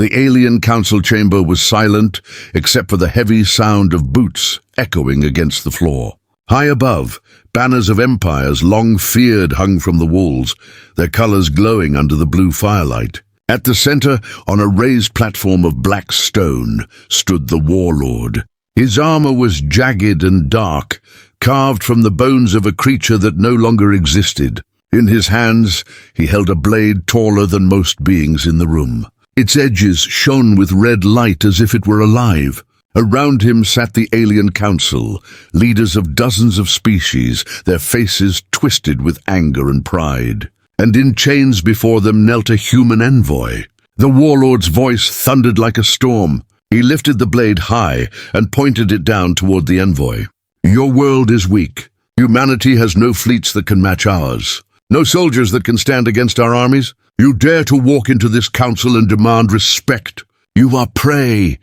The alien council chamber was silent, except for the heavy sound of boots echoing against the floor. High above, banners of empires long feared hung from the walls, their colors glowing under the blue firelight. At the center, on a raised platform of black stone, stood the Warlord. His armor was jagged and dark, carved from the bones of a creature that no longer existed. In his hands, he held a blade taller than most beings in the room. Its edges shone with red light as if it were alive. Around him sat the alien council, leaders of dozens of species, their faces twisted with anger and pride. And in chains before them knelt a human envoy. The Warlord's voice thundered like a storm. He lifted the blade high and pointed it down toward the envoy. "Your world is weak. Humanity has no fleets that can match ours. No soldiers that can stand against our armies. You dare to walk into this council and demand respect. You are prey."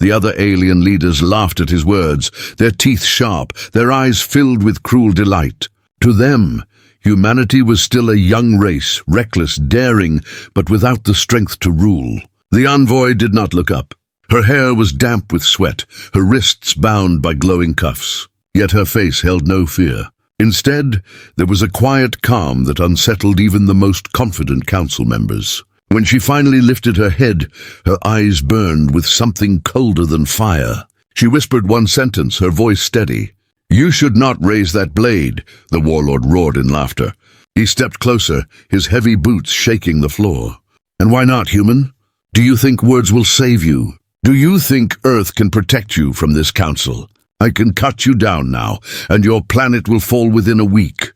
The other alien leaders laughed at his words, their teeth sharp, their eyes filled with cruel delight. To them, humanity was still a young race, reckless, daring, but without the strength to rule. The envoy did not look up. Her hair was damp with sweat, her wrists bound by glowing cuffs. Yet her face held no fear. Instead, there was a quiet calm that unsettled even the most confident council members. When she finally lifted her head, her eyes burned with something colder than fire. She whispered one sentence, her voice steady. "You should not raise that blade," the Warlord roared in laughter. He stepped closer, his heavy boots shaking the floor. "And why not, human? Do you think words will save you? Do you think Earth can protect you from this council? I can cut you down now, and your planet will fall within a week."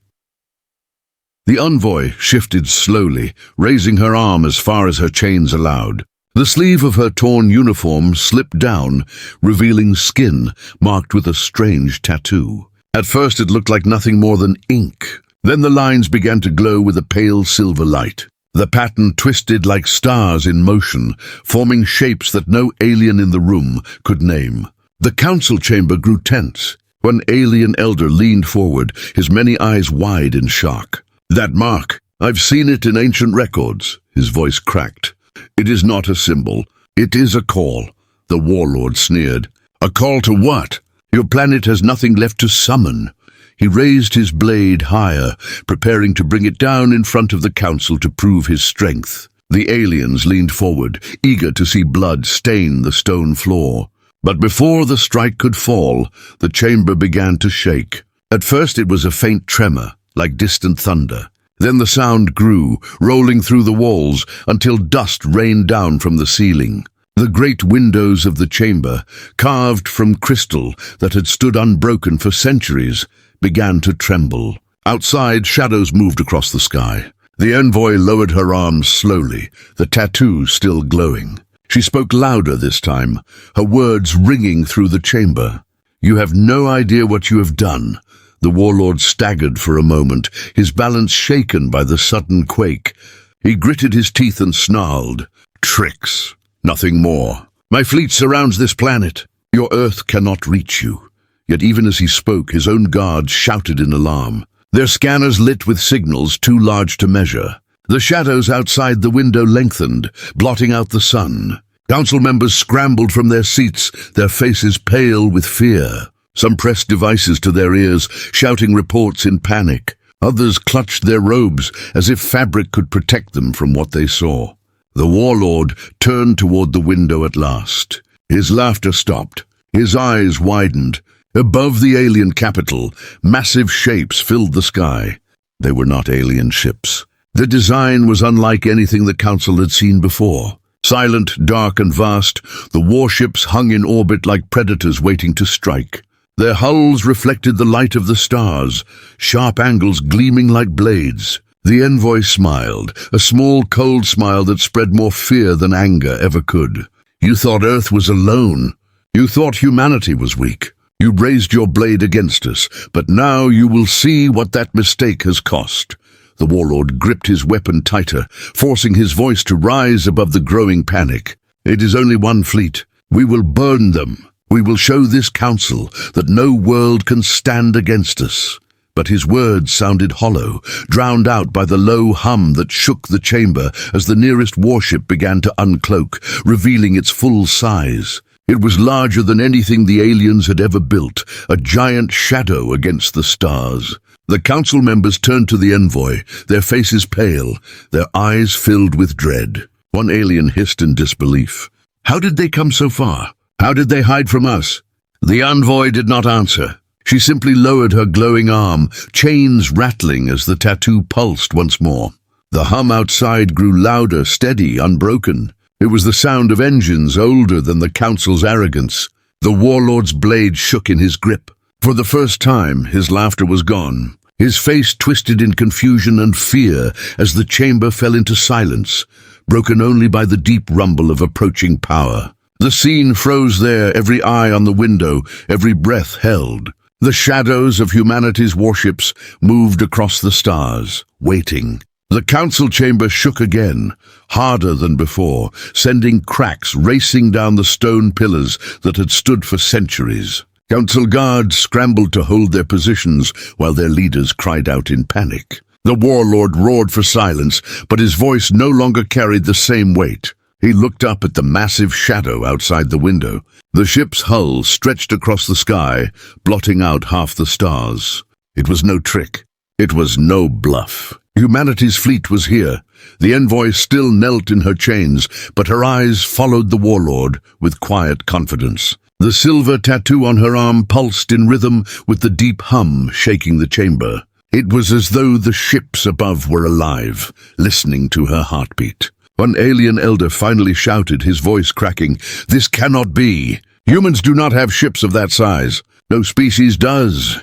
The envoy shifted slowly, raising her arm as far as her chains allowed. The sleeve of her torn uniform slipped down, revealing skin marked with a strange tattoo. At first it looked like nothing more than ink. Then the lines began to glow with a pale silver light. The pattern twisted like stars in motion, forming shapes that no alien in the room could name. The council chamber grew tense. One alien elder leaned forward, his many eyes wide in shock. "That mark, I've seen it in ancient records," his voice cracked. "It is not a symbol. It is a call," the Warlord sneered. "A call to what? Your planet has nothing left to summon." He raised his blade higher, preparing to bring it down in front of the council to prove his strength. The aliens leaned forward, eager to see blood stain the stone floor. But before the strike could fall, the chamber began to shake. At first it was a faint tremor, like distant thunder. Then the sound grew, rolling through the walls, until dust rained down from the ceiling. The great windows of the chamber, carved from crystal that had stood unbroken for centuries, began to tremble. Outside, shadows moved across the sky. The envoy lowered her arms slowly, the tattoo still glowing. She spoke louder this time, her words ringing through the chamber. "You have no idea what you have done." The Warlord staggered for a moment, his balance shaken by the sudden quake. He gritted his teeth and snarled, "Tricks, nothing more. My fleet surrounds this planet. Your Earth cannot reach you." Yet even as he spoke, his own guards shouted in alarm. Their scanners lit with signals too large to measure. The shadows outside the window lengthened, blotting out the sun. Council members scrambled from their seats, their faces pale with fear. Some pressed devices to their ears, shouting reports in panic. Others clutched their robes as if fabric could protect them from what they saw. The Warlord turned toward the window at last. His laughter stopped. His eyes widened. Above the alien capital, massive shapes filled the sky. They were not alien ships. The design was unlike anything the Council had seen before. Silent, dark, and vast, the warships hung in orbit like predators waiting to strike. Their hulls reflected the light of the stars, sharp angles gleaming like blades. The envoy smiled, a small, cold smile that spread more fear than anger ever could. "You thought Earth was alone. You thought humanity was weak. You raised your blade against us, but now you will see what that mistake has cost." The Warlord gripped his weapon tighter, forcing his voice to rise above the growing panic. "It is only one fleet. We will burn them. We will show this council that no world can stand against us. but his words sounded hollow, drowned out by the low hum that shook the chamber as the nearest warship began to uncloak, revealing its full size. It was larger than anything the aliens had ever built, a giant shadow against the stars. The council members turned to the envoy, their faces pale, their eyes filled with dread. One alien hissed in disbelief. How did they come so far? How did they hide from us? The envoy did not answer. She simply lowered her glowing arm, chains rattling as the tattoo pulsed once more. The hum outside grew louder, steady, unbroken. It was the sound of engines older than the council's arrogance. The warlord's blade shook in his grip. For the first time, his laughter was gone. His face twisted in confusion and fear as the chamber fell into silence, broken only by the deep rumble of approaching power. The scene froze there, every eye on the window, every breath held. The shadows of humanity's warships moved across the stars, waiting. The council chamber shook again, harder than before, sending cracks racing down the stone pillars that had stood for centuries. Council guards scrambled to hold their positions while their leaders cried out in panic. The warlord roared for silence, but his voice no longer carried the same weight. He looked up at the massive shadow outside the window. The ship's hull stretched across the sky, blotting out half the stars. It was no trick. It was no bluff. Humanity's fleet was here. The envoy still knelt in her chains, but her eyes followed the warlord with quiet confidence. The silver tattoo on her arm pulsed in rhythm with the deep hum shaking the chamber. It was as though the ships above were alive, listening to her heartbeat. One alien elder finally shouted, his voice cracking, "This cannot be! Humans do not have ships of that size. No species does."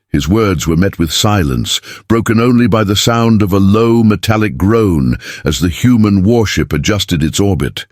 His words were met with silence, broken only by the sound of a low metallic groan as the human warship adjusted its orbit.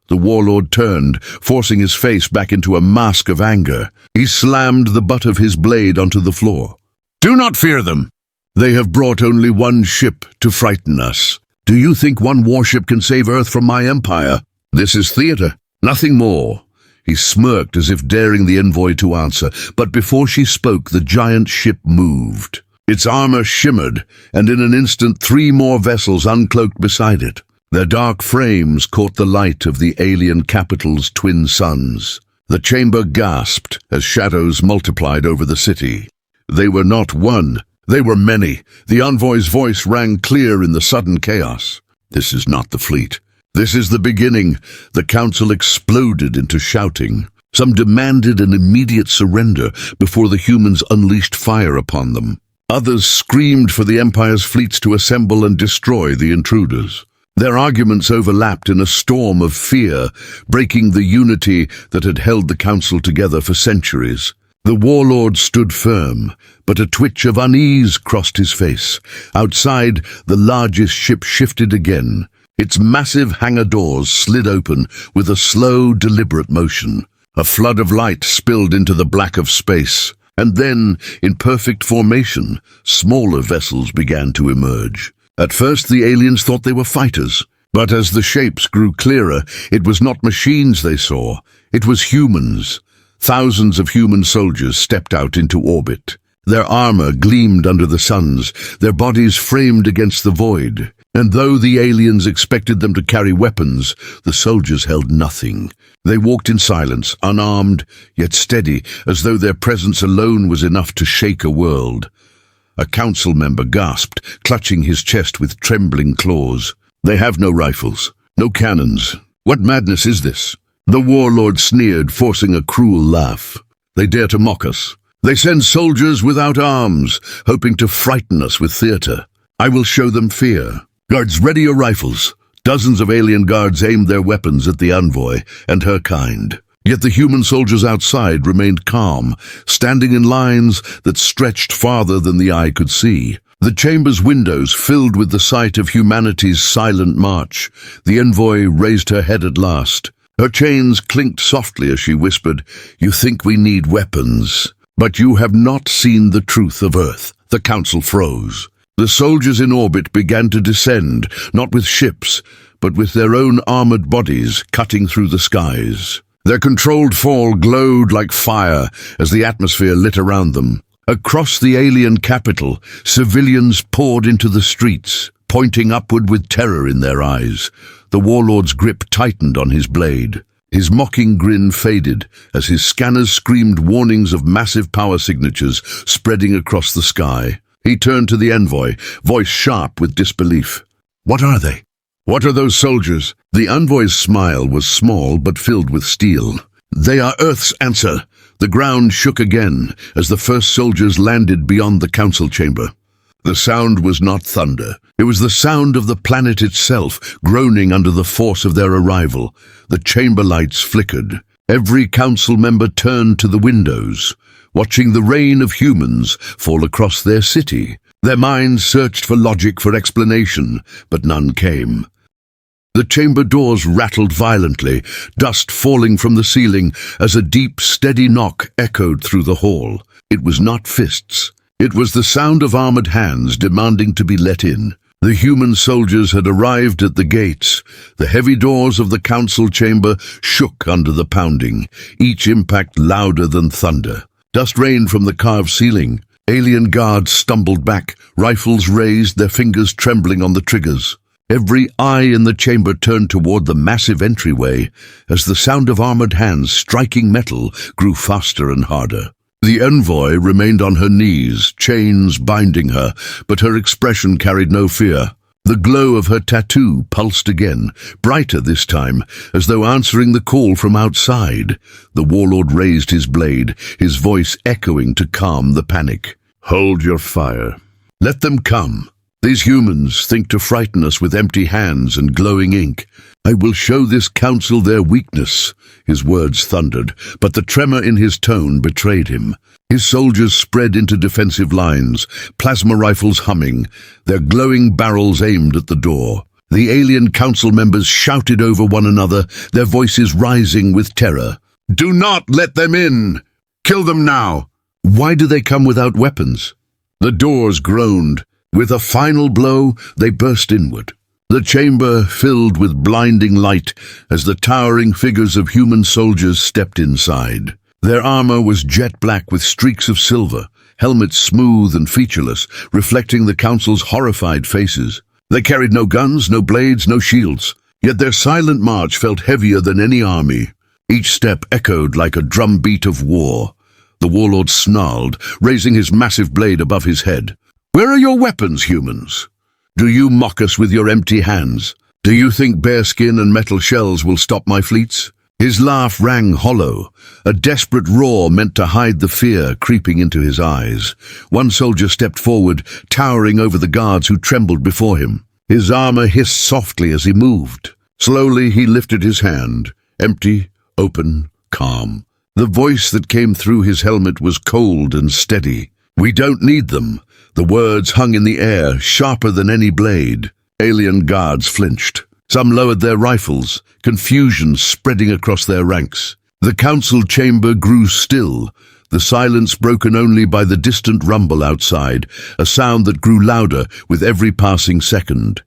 The warlord turned, forcing his face back into a mask of anger. He slammed the butt of his blade onto the floor. "Do not fear them. They have brought only one ship to frighten us. Do you think one warship can save Earth from my empire? This is theater, nothing more." He smirked as if daring the envoy to answer, but before she spoke, the giant ship moved. Its armor shimmered, and in an instant 3 more vessels uncloaked beside it. Their dark frames caught the light of the alien capital's twin suns. The chamber gasped as shadows multiplied over the city. They were not one, they were many. The envoy's voice rang clear in the sudden chaos. "This is not the fleet. This is the beginning." The council exploded into shouting. Some demanded an immediate surrender before the humans unleashed fire upon them. Others screamed for the Empire's fleets to assemble and destroy the intruders. Their arguments overlapped in a storm of fear, breaking the unity that had held the council together for centuries. The warlord stood firm, but a twitch of unease crossed his face. Outside, the largest ship shifted again. Its massive hangar doors slid open with a slow, deliberate motion. A flood of light spilled into the black of space, and then, in perfect formation, smaller vessels began to emerge. At first, the aliens thought they were fighters, but as the shapes grew clearer, it was not machines they saw, it was humans. Thousands of human soldiers stepped out into orbit. Their armor gleamed under the suns, their bodies framed against the void. And though the aliens expected them to carry weapons, the soldiers held nothing. They walked in silence, unarmed, yet steady, as though their presence alone was enough to shake a world. A council member gasped, clutching his chest with trembling claws. "They have no rifles, no cannons. What madness is this?" The warlord sneered, forcing a cruel laugh. "They dare to mock us. They send soldiers without arms, hoping to frighten us with theater. I will show them fear. Guards, ready your rifles." Dozens of alien guards aimed their weapons at the envoy and her kind. Yet the human soldiers outside remained calm, standing in lines that stretched farther than the eye could see. The chamber's windows filled with the sight of humanity's silent march. The envoy raised her head at last. Her chains clinked softly as she whispered, "You think we need weapons, but you have not seen the truth of Earth." The council froze. The soldiers in orbit began to descend, not with ships, but with their own armored bodies cutting through the skies. Their controlled fall glowed like fire as the atmosphere lit around them. Across the alien capital, civilians poured into the streets, pointing upward with terror in their eyes. The warlord's grip tightened on his blade. His mocking grin faded as his scanners screamed warnings of massive power signatures spreading across the sky. He turned to the envoy, voice sharp with disbelief. "What are they? What are those soldiers?" The envoy's smile was small but filled with steel. "They are Earth's answer." The ground shook again as the first soldiers landed beyond the council chamber. The sound was not thunder. It was the sound of the planet itself, groaning under the force of their arrival. The chamber lights flickered. Every council member turned to the windows, watching the rain of humans fall across their city. Their minds searched for logic, for explanation, but none came. The chamber doors rattled violently, dust falling from the ceiling as a deep, steady knock echoed through the hall. It was not fists. It was the sound of armored hands demanding to be let in. The human soldiers had arrived at the gates. The heavy doors of the council chamber shook under the pounding, each impact louder than thunder. Dust rained from the carved ceiling. Alien guards stumbled back, rifles raised, their fingers trembling on the triggers. Every eye in the chamber turned toward the massive entryway as the sound of armored hands striking metal grew faster and harder. The envoy remained on her knees, chains binding her, but her expression carried no fear. The glow of her tattoo pulsed again, brighter this time, as though answering the call from outside. The warlord raised his blade, his voice echoing to calm the panic. "Hold your fire. Let them come. These humans think to frighten us with empty hands and glowing ink. I will show this council their weakness." His words thundered, but the tremor in his tone betrayed him. His soldiers spread into defensive lines, plasma rifles humming, their glowing barrels aimed at the door. The alien council members shouted over one another, their voices rising with terror. "Do not let them in! Kill them now!" "Why do they come without weapons?" The doors groaned. With a final blow, they burst inward. The chamber filled with blinding light as the towering figures of human soldiers stepped inside. Their armor was jet black with streaks of silver, helmets smooth and featureless, reflecting the council's horrified faces. They carried no guns, no blades, no shields, yet their silent march felt heavier than any army. Each step echoed like a drumbeat of war. The warlord snarled, raising his massive blade above his head. "Where are your weapons, humans? Do you mock us with your empty hands? Do you think bearskin and metal shells will stop my fleets?" His laugh rang hollow, a desperate roar meant to hide the fear creeping into his eyes. One soldier stepped forward, towering over the guards who trembled before him. His armor hissed softly as he moved. Slowly he lifted his hand, empty, open, calm. The voice that came through his helmet was cold and steady. "We don't need them." The words hung in the air, sharper than any blade. Alien guards flinched. Some lowered their rifles, confusion spreading across their ranks. The council chamber grew still, the silence broken only by the distant rumble outside, a sound that grew louder with every passing second.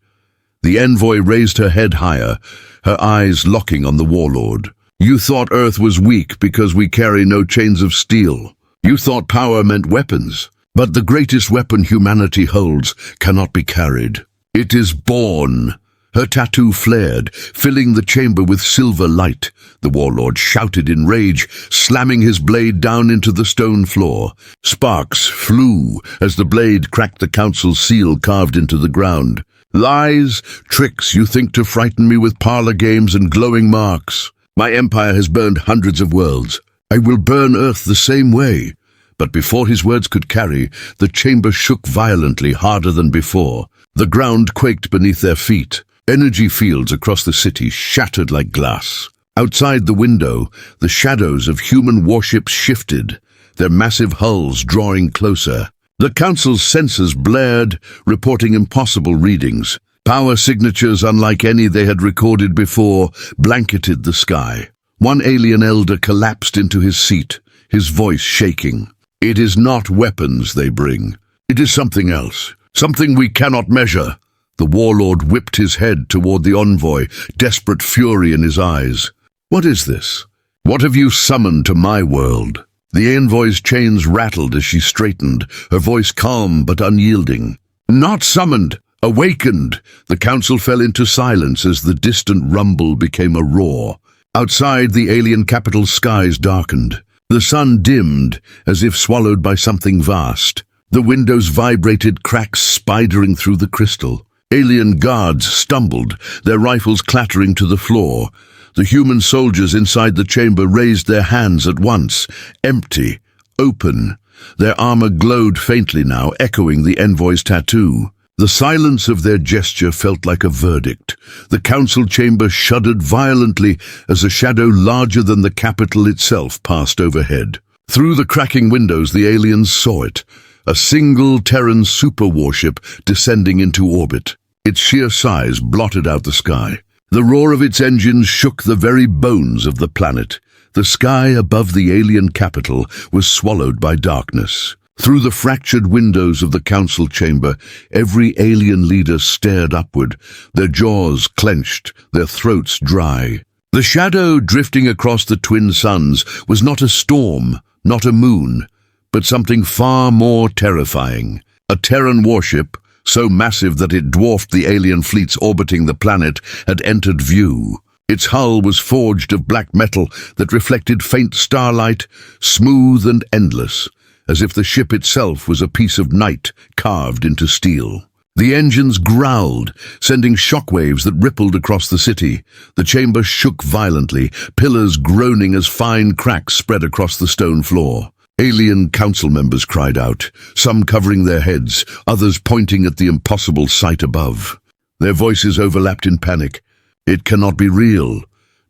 The envoy raised her head higher, her eyes locking on the warlord. "You thought Earth was weak because we carry no chains of steel. You thought power meant weapons. But the greatest weapon humanity holds cannot be carried. It is born." Her tattoo flared, filling the chamber with silver light. The warlord shouted in rage, slamming his blade down into the stone floor. Sparks flew as the blade cracked the council's seal carved into the ground. "Lies, tricks you think to frighten me with parlor games and glowing marks. My empire has burned hundreds of worlds. I will burn Earth the same way." But before his words could carry, the chamber shook violently, harder than before. The ground quaked beneath their feet. Energy fields across the city shattered like glass. Outside the window, the shadows of human warships shifted, their massive hulls drawing closer. The council's sensors blared, reporting impossible readings. Power signatures unlike any they had recorded before blanketed the sky. One alien elder collapsed into his seat, his voice shaking. "It is not weapons they bring. It is something else, something we cannot measure." The warlord whipped his head toward the envoy, desperate fury in his eyes. "What is this? What have you summoned to my world?" The envoy's chains rattled as she straightened, her voice calm but unyielding. "Not summoned, awakened." The council fell into silence as the distant rumble became a roar. Outside, the alien capital's skies darkened. The sun dimmed, as if swallowed by something vast. The windows vibrated, cracks spidering through the crystal. Alien guards stumbled, their rifles clattering to the floor. The human soldiers inside the chamber raised their hands at once, empty, open. Their armor glowed faintly now, echoing the envoy's tattoo. The silence of their gesture felt like a verdict. The council chamber shuddered violently as a shadow larger than the capital itself passed overhead. Through the cracking windows, the aliens saw it. A single Terran super warship descending into orbit. Its sheer size blotted out the sky. The roar of its engines shook the very bones of the planet. The sky above the alien capital was swallowed by darkness. Through the fractured windows of the council chamber, every alien leader stared upward, their jaws clenched, their throats dry. The shadow drifting across the twin suns was not a storm, not a moon, but something far more terrifying. A Terran warship, so massive that it dwarfed the alien fleets orbiting the planet, had entered view. Its hull was forged of black metal that reflected faint starlight, smooth and endless, as if the ship itself was a piece of night carved into steel. The engines growled, sending shockwaves that rippled across the city. The chamber shook violently, pillars groaning as fine cracks spread across the stone floor. Alien council members cried out, some covering their heads, others pointing at the impossible sight above. Their voices overlapped in panic. It cannot be real.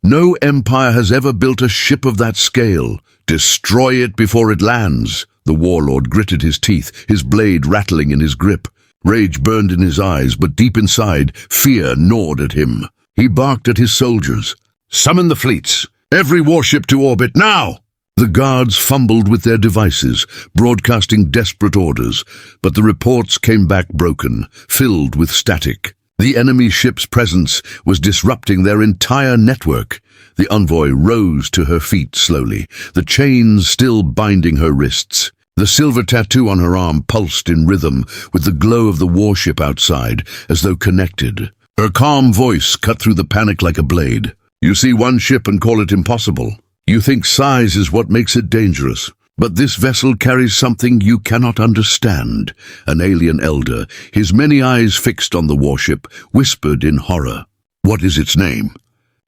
No empire has ever built a ship of that scale. Destroy it before it lands. The warlord gritted his teeth, his blade rattling in his grip. Rage burned in his eyes, but deep inside, fear gnawed at him. He barked at his soldiers. "Summon the fleets! Every warship to orbit, now!" The guards fumbled with their devices, broadcasting desperate orders, but the reports came back broken, filled with static. The enemy ship's presence was disrupting their entire network. The envoy rose to her feet slowly, the chains still binding her wrists. The silver tattoo on her arm pulsed in rhythm with the glow of the warship outside, as though connected. Her calm voice cut through the panic like a blade. "You see one ship and call it impossible. You think size is what makes it dangerous. But this vessel carries something you cannot understand." An alien elder, his many eyes fixed on the warship, whispered in horror. "What is its name?"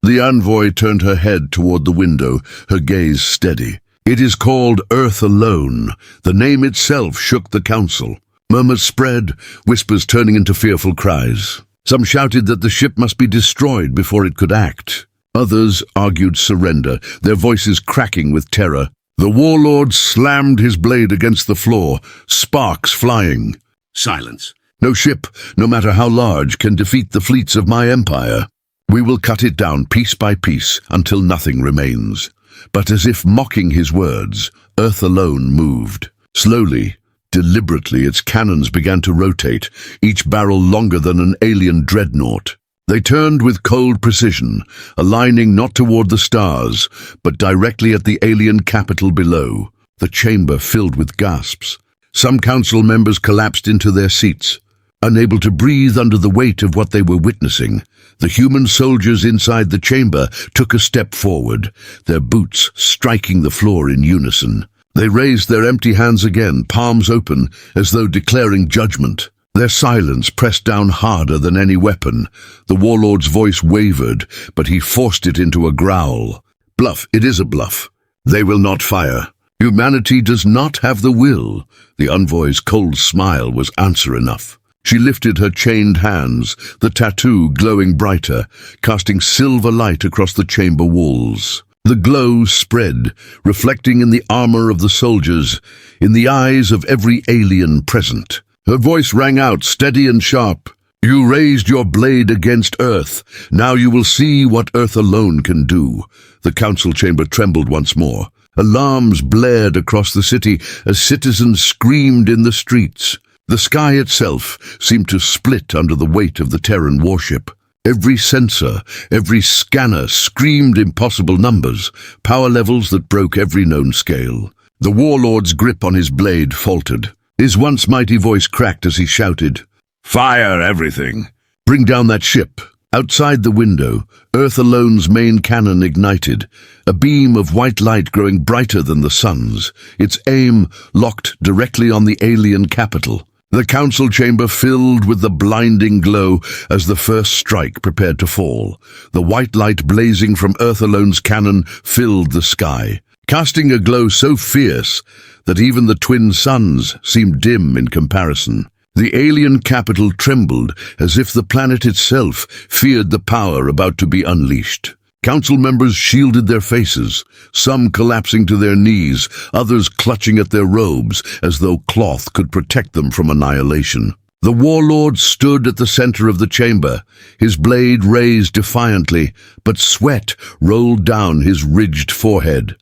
The envoy turned her head toward the window, her gaze steady. "It is called Earth Alone." The name itself shook the council. Murmurs spread, whispers turning into fearful cries. Some shouted that the ship must be destroyed before it could act. Others argued surrender, their voices cracking with terror. The warlord slammed his blade against the floor, sparks flying. "Silence. No ship, no matter how large, can defeat the fleets of my empire. We will cut it down piece by piece until nothing remains." But as if mocking his words, Earth Alone moved. Slowly, deliberately, its cannons began to rotate, each barrel longer than an alien dreadnought. They turned with cold precision, aligning not toward the stars, but directly at the alien capital below. The chamber filled with gasps. Some council members collapsed into their seats, unable to breathe under the weight of what they were witnessing. The human soldiers inside the chamber took a step forward, their boots striking the floor in unison. They raised their empty hands again, palms open, as though declaring judgment. Their silence pressed down harder than any weapon. The warlord's voice wavered, but he forced it into a growl. "Bluff, it is a bluff. They will not fire. Humanity does not have the will." The envoy's cold smile was answer enough. She lifted her chained hands, the tattoo glowing brighter, casting silver light across the chamber walls. The glow spread, reflecting in the armor of the soldiers, in the eyes of every alien present. Her voice rang out, steady and sharp. "You raised your blade against Earth. Now you will see what Earth alone can do." The council chamber trembled once more. Alarms blared across the city as citizens screamed in the streets. The sky itself seemed to split under the weight of the Terran warship. Every sensor, every scanner screamed impossible numbers, power levels that broke every known scale. The Warlord's grip on his blade faltered. His once mighty voice cracked as he shouted, "Fire everything! Bring down that ship!" Outside the window, Earth Alone's main cannon ignited, a beam of white light growing brighter than the sun's, its aim locked directly on the alien capital. The council chamber filled with the blinding glow as the first strike prepared to fall. The white light blazing from Earth Alone's cannon filled the sky, casting a glow so fierce that even the twin suns seemed dim in comparison. The alien capital trembled as if the planet itself feared the power about to be unleashed. Council members shielded their faces, some collapsing to their knees, others clutching at their robes as though cloth could protect them from annihilation. The Warlord stood at the center of the chamber, his blade raised defiantly, but sweat rolled down his ridged forehead.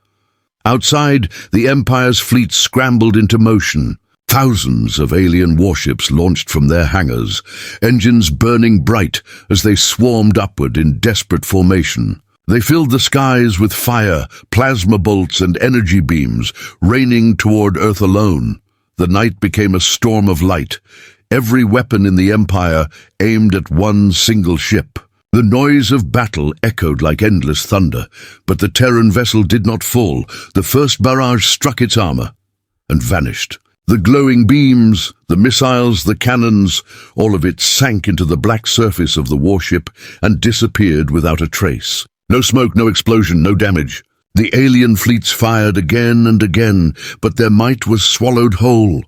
Outside, the Empire's fleet scrambled into motion. Thousands of alien warships launched from their hangars, engines burning bright as they swarmed upward in desperate formation. They filled the skies with fire, plasma bolts, and energy beams, raining toward Earth Alone. The night became a storm of light, every weapon in the Empire aimed at one single ship. The noise of battle echoed like endless thunder, but the Terran vessel did not fall. The first barrage struck its armor and vanished. The glowing beams, the missiles, the cannons, all of it sank into the black surface of the warship and disappeared without a trace. No smoke, no explosion, no damage. The alien fleets fired again and again, but their might was swallowed whole.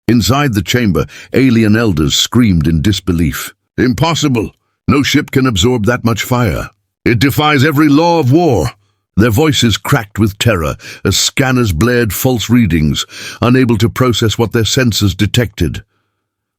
Inside the chamber, alien elders screamed in disbelief. "Impossible! No ship can absorb that much fire. It defies every law of war." Their voices cracked with terror as scanners blared false readings, unable to process what their sensors detected.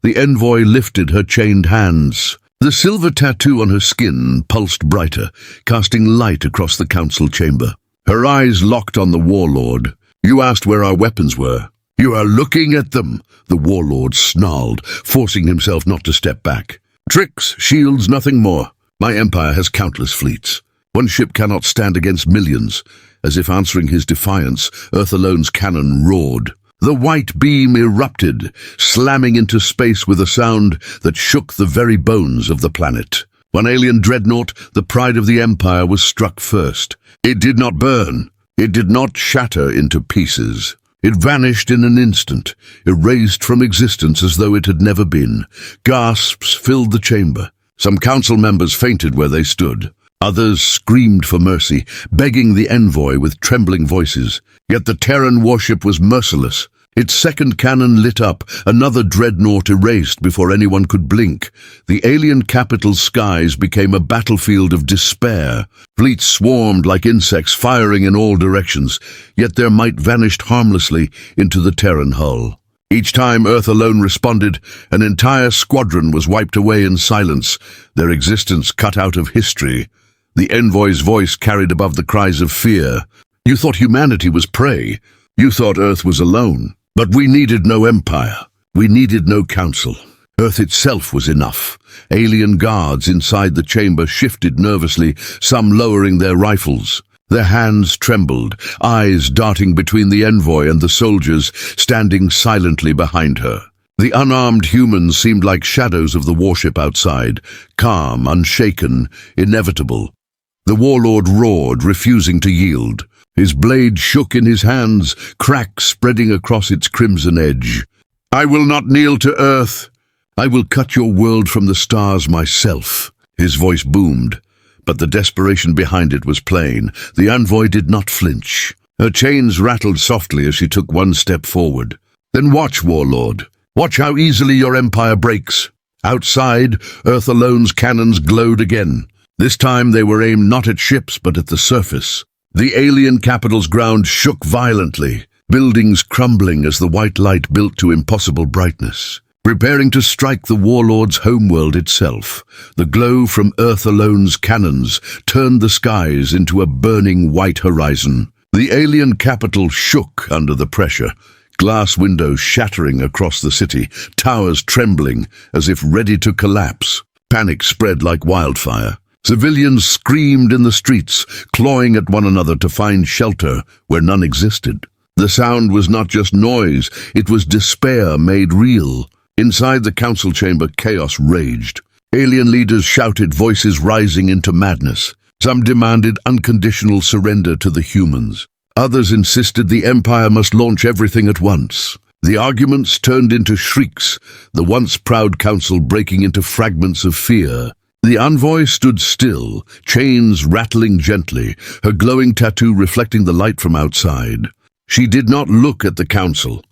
The envoy lifted her chained hands. The silver tattoo on her skin pulsed brighter, casting light across the council chamber. Her eyes locked on the Warlord. "You asked where our weapons were. You are looking at them," the Warlord snarled, forcing himself not to step back. "Tricks, shields, nothing more. My empire has countless fleets. One ship cannot stand against millions." As if answering his defiance, Earth Alone's cannon roared. The white beam erupted, slamming into space with a sound that shook the very bones of the planet. One alien dreadnought, the pride of the Empire, was struck first. It did not burn. It did not shatter into pieces. It vanished in an instant, erased from existence as though it had never been. Gasps filled the chamber. Some council members fainted where they stood. Others screamed for mercy, begging the envoy with trembling voices. Yet the Terran warship was merciless. Its second cannon lit up, another dreadnought erased before anyone could blink. The alien capital's skies became a battlefield of despair. Fleets swarmed like insects, firing in all directions, yet their might vanished harmlessly into the Terran hull. Each time Earth Alone responded, an entire squadron was wiped away in silence, their existence cut out of history. The envoy's voice carried above the cries of fear. "You thought humanity was prey. You thought Earth was alone. But we needed no empire. We needed no council. Earth itself was enough." Alien guards inside the chamber shifted nervously, some lowering their rifles. Their hands trembled, eyes darting between the envoy and the soldiers standing silently behind her. The unarmed humans seemed like shadows of the warship outside, calm, unshaken, inevitable. The Warlord roared, refusing to yield. His blade shook in his hands, cracks spreading across its crimson edge. "I will not kneel to Earth. I will cut your world from the stars myself." His voice boomed, but the desperation behind it was plain. The envoy did not flinch. Her chains rattled softly as she took one step forward. "Then watch, Warlord. Watch how easily your empire breaks." Outside, Earth Alone's cannons glowed again. This time they were aimed not at ships but at the surface. The alien capital's ground shook violently, buildings crumbling as the white light built to impossible brightness. Preparing to strike the Warlord's homeworld itself, the glow from Earth Alone's cannons turned the skies into a burning white horizon. The alien capital shook under the pressure, glass windows shattering across the city, towers trembling as if ready to collapse. Panic spread like wildfire. Civilians screamed in the streets, clawing at one another to find shelter where none existed. The sound was not just noise, it was despair made real. Inside the council chamber, chaos raged. Alien leaders shouted, voices rising into madness. Some demanded unconditional surrender to the humans. Others insisted the Empire must launch everything at once. The arguments turned into shrieks, the once proud council breaking into fragments of fear. The envoy stood still, chains rattling gently, her glowing tattoo reflecting the light from outside. She did not look at the council.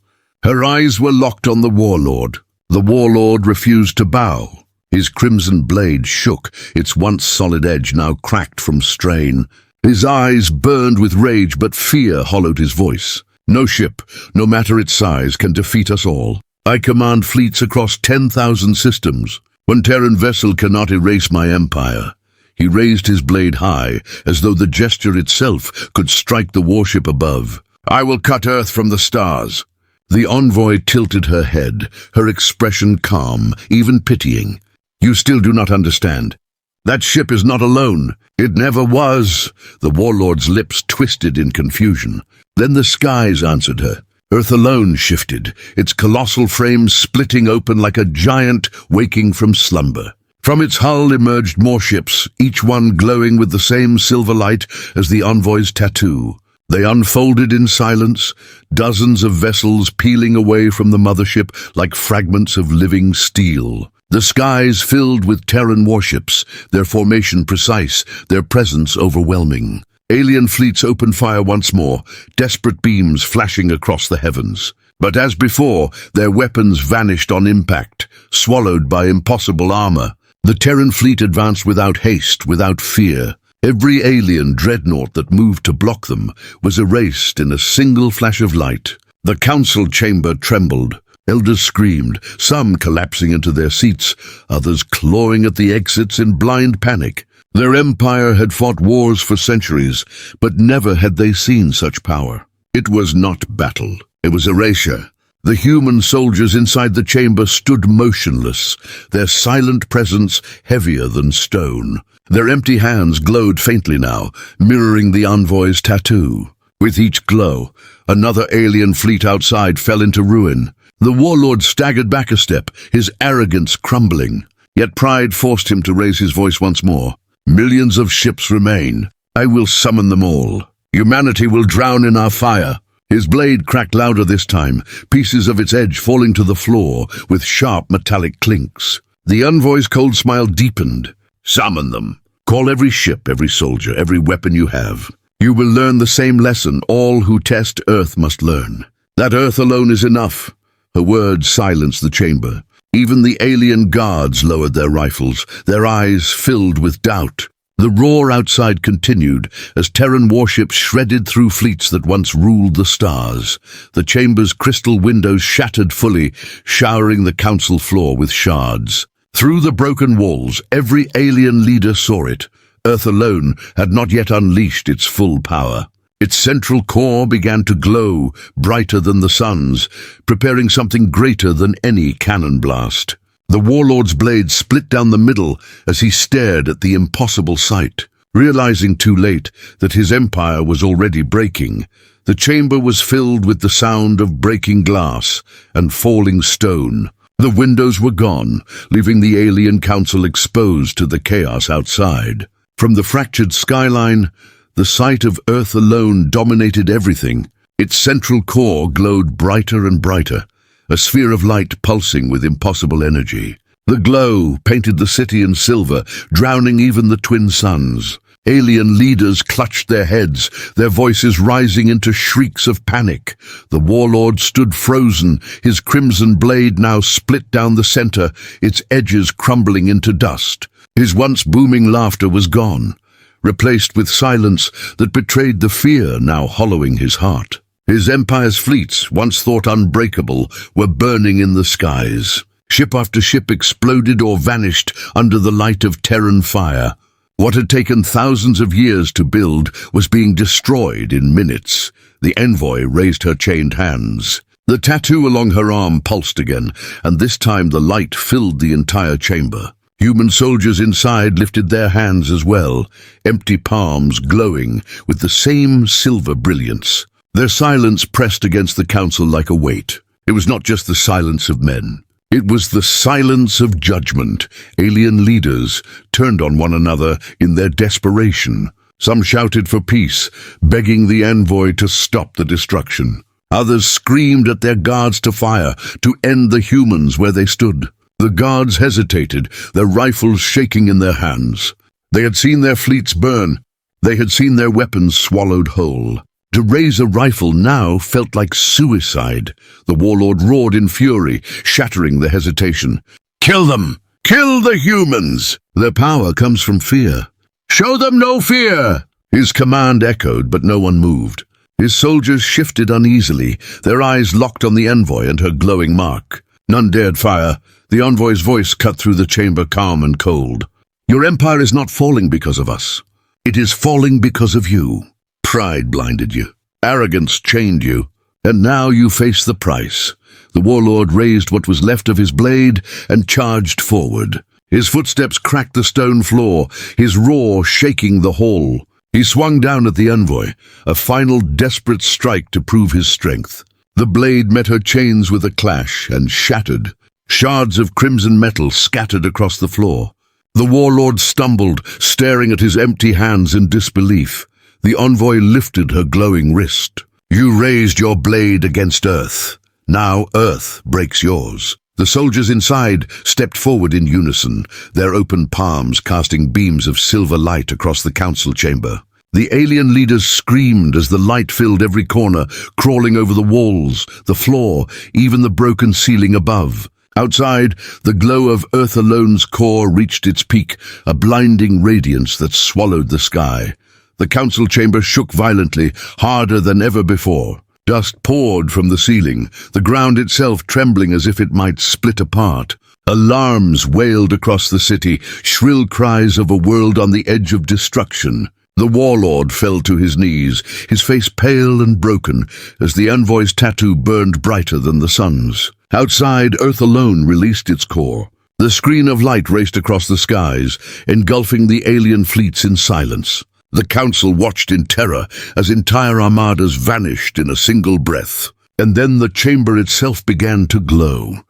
Her eyes were locked on the Warlord. The Warlord refused to bow. His crimson blade shook, its once solid edge now cracked from strain. His eyes burned with rage, but fear hollowed his voice. No ship, no matter its size, can defeat us all. I command fleets across 10,000 systems. One Terran vessel cannot erase my empire. He raised his blade high, as though the gesture itself could strike the warship above. I will cut Earth from the stars. The envoy tilted her head, her expression calm, even pitying. You still do not understand. That ship is not alone. It never was. The Warlord's lips twisted in confusion. Then the skies answered her. Earth alone shifted, its colossal frame splitting open like a giant waking from slumber. From its hull emerged more ships, each one glowing with the same silver light as the envoy's tattoo. They unfolded in silence, dozens of vessels peeling away from the mothership like fragments of living steel. The skies filled with Terran warships, their formation precise, their presence overwhelming. Alien fleets opened fire once more, desperate beams flashing across the heavens. But as before, their weapons vanished on impact, swallowed by impossible armor. The Terran fleet advanced without haste, without fear. Every alien dreadnought that moved to block them was erased in a single flash of light. The council chamber trembled. Elders screamed, some collapsing into their seats, others clawing at the exits in blind panic. Their empire had fought wars for centuries, but never had they seen such power. It was not battle, it was erasure. The human soldiers inside the chamber stood motionless, their silent presence heavier than stone. Their empty hands glowed faintly now, mirroring the envoy's tattoo. With each glow, another alien fleet outside fell into ruin. The Warlord staggered back a step, his arrogance crumbling. Yet pride forced him to raise his voice once more. Millions of ships remain. I will summon them all. Humanity will drown in our fire. His blade cracked louder this time, pieces of its edge falling to the floor with sharp metallic clinks. The envoy's cold smile deepened. Summon them. Call every ship, every soldier, every weapon you have. You will learn the same lesson all who test Earth must learn. That Earth alone is enough. Her words silenced the chamber. Even the alien guards lowered their rifles, their eyes filled with doubt. The roar outside continued as Terran warships shredded through fleets that once ruled the stars. The chamber's crystal windows shattered fully, showering the council floor with shards. Through the broken walls, every alien leader saw it. Earth alone had not yet unleashed its full power. Its central core began to glow, brighter than the sun's, preparing something greater than any cannon blast. The Warlord's blade split down the middle as he stared at the impossible sight. Realizing too late that his empire was already breaking, the chamber was filled with the sound of breaking glass and falling stone. The windows were gone, leaving the alien council exposed to the chaos outside. From the fractured skyline, the sight of Earth alone dominated everything. Its central core glowed brighter and brighter, a sphere of light pulsing with impossible energy. The glow painted the city in silver, drowning even the twin suns. Alien leaders clutched their heads, their voices rising into shrieks of panic. The Warlord stood frozen, his crimson blade now split down the center, its edges crumbling into dust. His once booming laughter was gone, replaced with silence that betrayed the fear now hollowing his heart. His empire's fleets, once thought unbreakable, were burning in the skies. Ship after ship exploded or vanished under the light of Terran fire. What had taken thousands of years to build was being destroyed in minutes. The envoy raised her chained hands. The tattoo along her arm pulsed again, and this time the light filled the entire chamber. Human soldiers inside lifted their hands as well, empty palms glowing with the same silver brilliance. Their silence pressed against the council like a weight. It was not just the silence of men. It was the silence of judgment. Alien leaders turned on one another in their desperation. Some shouted for peace, begging the envoy to stop the destruction. Others screamed at their guards to fire, to end the humans where they stood. The guards hesitated, their rifles shaking in their hands. They had seen their fleets burn. They had seen their weapons swallowed whole. To raise a rifle now felt like suicide. The warlord roared in fury, shattering the hesitation. "Kill them! Kill the humans! Their power comes from fear. Show them no fear!" His command echoed, but no one moved. His soldiers shifted uneasily, their eyes locked on the envoy and her glowing mark. None dared fire. The envoy's voice cut through the chamber, calm and cold. "Your empire is not falling because of us. It is falling because of you. Pride blinded you. Arrogance chained you. And now you face the price." The warlord raised what was left of his blade and charged forward. His footsteps cracked the stone floor, his roar shaking the hall. He swung down at the envoy, a final desperate strike to prove his strength. The blade met her chains with a clash and shattered. Shards of crimson metal scattered across the floor. The warlord stumbled, staring at his empty hands in disbelief. The envoy lifted her glowing wrist. "You raised your blade against Earth. Now Earth breaks yours." The soldiers inside stepped forward in unison, their open palms casting beams of silver light across the council chamber. The alien leaders screamed as the light filled every corner, crawling over the walls, the floor, even the broken ceiling above. Outside, the glow of Earth Alone's core reached its peak, a blinding radiance that swallowed the sky. The council chamber shook violently, harder than ever before. Dust poured from the ceiling, the ground itself trembling as if it might split apart. Alarms wailed across the city, shrill cries of a world on the edge of destruction. The warlord fell to his knees, his face pale and broken, as the envoy's tattoo burned brighter than the sun's. Outside, Earth Alone released its core. The screen of light raced across the skies, engulfing the alien fleets in silence. The council watched in terror as entire armadas vanished in a single breath. And then the chamber itself began to glow.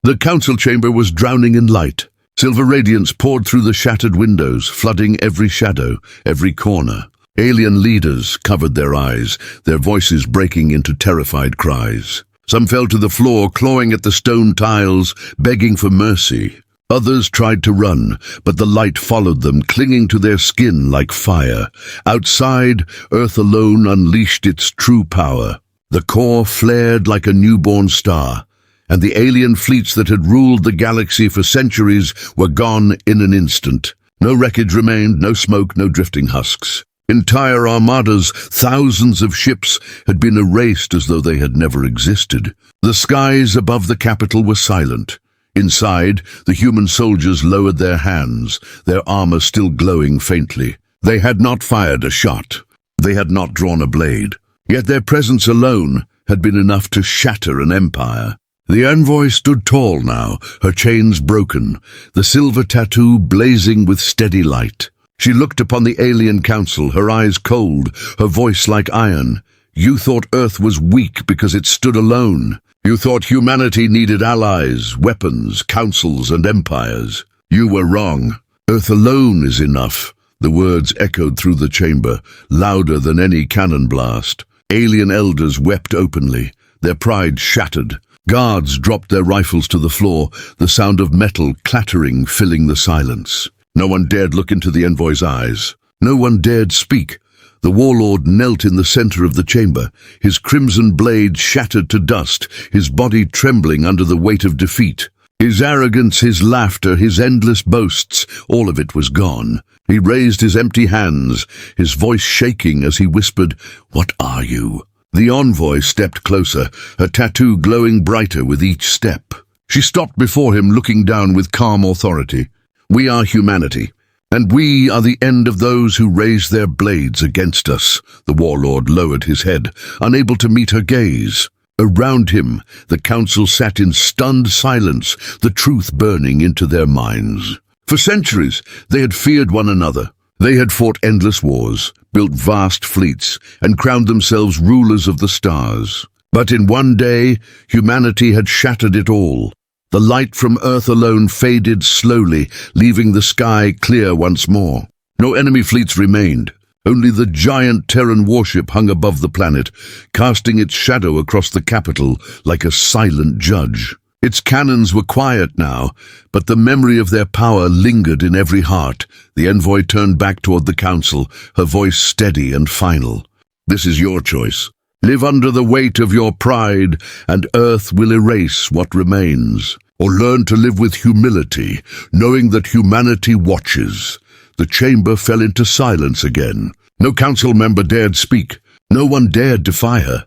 The council chamber was drowning in light. Silver radiance poured through the shattered windows, flooding every shadow, every corner. Alien leaders covered their eyes, their voices breaking into terrified cries. Some fell to the floor, clawing at the stone tiles, begging for mercy. Others tried to run, but the light followed them, clinging to their skin like fire. Outside, Earth Alone unleashed its true power. The core flared like a newborn star, and the alien fleets that had ruled the galaxy for centuries were gone in an instant. No wreckage remained, no smoke, no drifting husks. Entire armadas, thousands of ships, had been erased as though they had never existed. The skies above the capital were silent. Inside, the human soldiers lowered their hands, their armor still glowing faintly. They had not fired a shot. They had not drawn a blade. Yet their presence alone had been enough to shatter an empire. The envoy stood tall now, her chains broken, the silver tattoo blazing with steady light. She looked upon the alien council, her eyes cold, her voice like iron. "You thought Earth was weak because it stood alone. You thought humanity needed allies, weapons, councils, and empires. You were wrong. Earth alone is enough." The words echoed through the chamber, louder than any cannon blast. Alien elders wept openly, their pride shattered. Guards dropped their rifles to the floor, the sound of metal clattering filling the silence. No one dared look into the envoy's eyes. No one dared speak. The warlord knelt in the center of the chamber, his crimson blade shattered to dust, his body trembling under the weight of defeat. His arrogance, his laughter, his endless boasts, all of it was gone. He raised his empty hands, his voice shaking as he whispered, "What are you?" The envoy stepped closer, her tattoo glowing brighter with each step. She stopped before him, looking down with calm authority. "We are humanity, and we are the end of those who raise their blades against us." The warlord lowered his head, unable to meet her gaze. Around him, the council sat in stunned silence, the truth burning into their minds. For centuries, they had feared one another. They had fought endless wars, built vast fleets, and crowned themselves rulers of the stars. But in one day, humanity had shattered it all. The light from Earth alone faded slowly, leaving the sky clear once more. No enemy fleets remained. Only the giant Terran warship hung above the planet, casting its shadow across the capital like a silent judge. Its cannons were quiet now, but the memory of their power lingered in every heart. The envoy turned back toward the council, her voice steady and final. This is your choice. Live under the weight of your pride, and Earth will erase what remains. Or learn to live with humility, knowing that humanity watches. The chamber fell into silence again. No council member dared speak. No one dared defy her.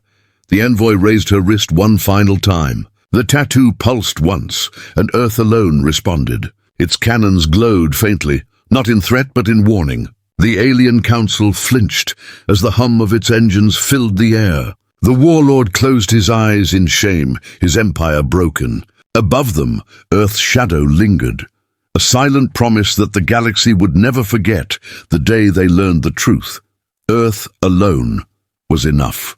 The envoy raised her wrist one final time. The tattoo pulsed once, and Earth alone responded. Its cannons glowed faintly, not in threat but in warning. The alien council flinched as the hum of its engines filled the air. The Warlord closed his eyes in shame, his empire broken. Above them, Earth's shadow lingered. A silent promise that the galaxy would never forget the day they learned the truth. Earth alone was enough.